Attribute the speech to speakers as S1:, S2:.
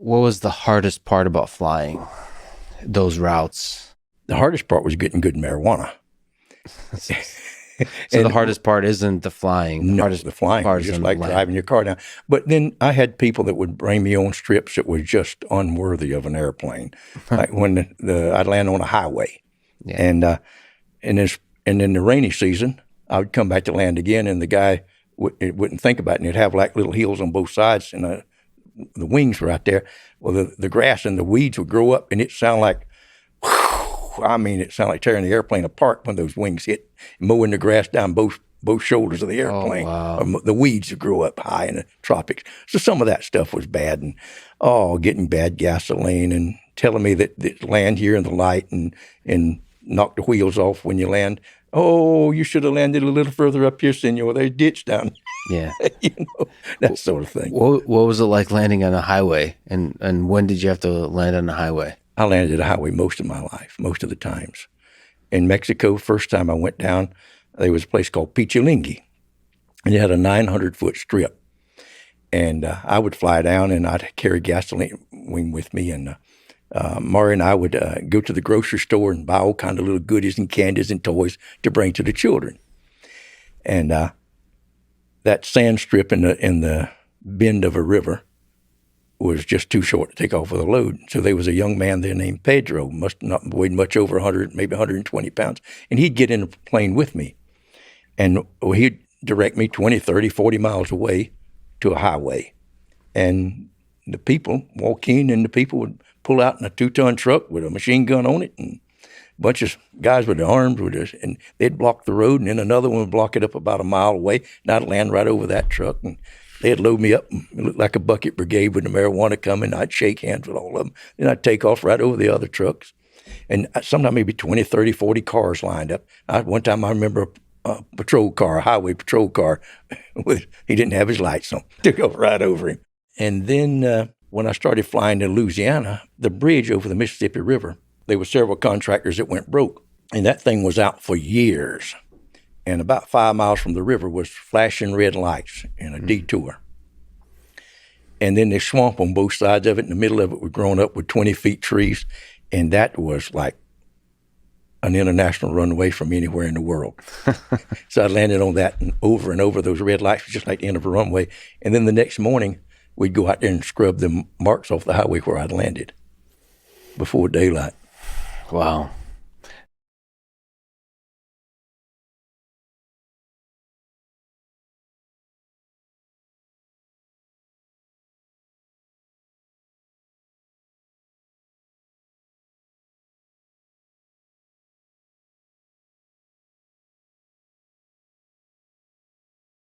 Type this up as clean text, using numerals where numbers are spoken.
S1: What was the hardest part about flying those routes?
S2: The hardest part was getting good marijuana.
S1: So the hardest part isn't the flying. The
S2: No,
S1: hardest
S2: the flying
S1: part
S2: was
S1: is
S2: just
S1: in
S2: like
S1: land.
S2: driving your car down. But then I had people that would bring me on strips that were just unworthy of an airplane. Like when I'd land on a highway,
S1: Yeah.
S2: and in the rainy season, I would come back to land again, and the guy wouldn't think about it, and it'd have like little hills on both sides, and the wings were out there. Well, the grass and the weeds would grow up, and it sounded like, it sounded like tearing the airplane apart when those wings hit, mowing the grass down both shoulders of the airplane.
S1: wow.
S2: The weeds would grow up high in the tropics. So some of that stuff was bad, and getting bad gasoline and telling me that land here in the light and knock the wheels off when you land. Oh, you should have landed a little further up here, senor. There's a ditch down.
S1: Yeah.
S2: That sort of thing.
S1: What was it like landing on a highway? And when did you have to land on a highway?
S2: I landed at a highway most of my life, most of the times. In Mexico, first time I went down, there was a place called Pichilingue, and it had a 900-foot strip. And I would fly down, and I'd carry gasoline with me, and Mari and I would go to the grocery store and buy all kind of little goodies and candies and toys to bring to the children. And that sand strip in the bend of a river was just too short to take off with a load. So there was a young man there named Pedro, must not weighed much over 100, maybe 120 pounds, and he'd get in a plane with me. And he'd direct me 20, 30, 40 miles away to a highway. And the people walk in, and the people would pull out in a 2-ton truck with a machine gun on it, and a bunch of guys with arms and they'd block the road, and then another one would block it up about a mile away, and I'd land right over that truck, and they'd load me up, and it looked like a bucket brigade with the marijuana coming. I'd shake hands with all of them. Then I'd take off right over the other trucks. And sometimes maybe 20, 30, 40 cars lined up. One time I remember a patrol car, a highway patrol car, he didn't have his lights on. Took off right over him. And then when I started flying to Louisiana, the bridge over the Mississippi River, there were several contractors that went broke. And that thing was out for years. And about 5 miles from the river was flashing red lights in a detour. And then there's swamp on both sides of it. In the middle of it was grown up with 20-feet trees. And that was like an international runway from anywhere in the world. So I landed on that, and over those red lights, just like the end of a runway. And then the next morning, we'd go out there and scrub the marks off the highway where I'd landed before daylight.
S1: Wow.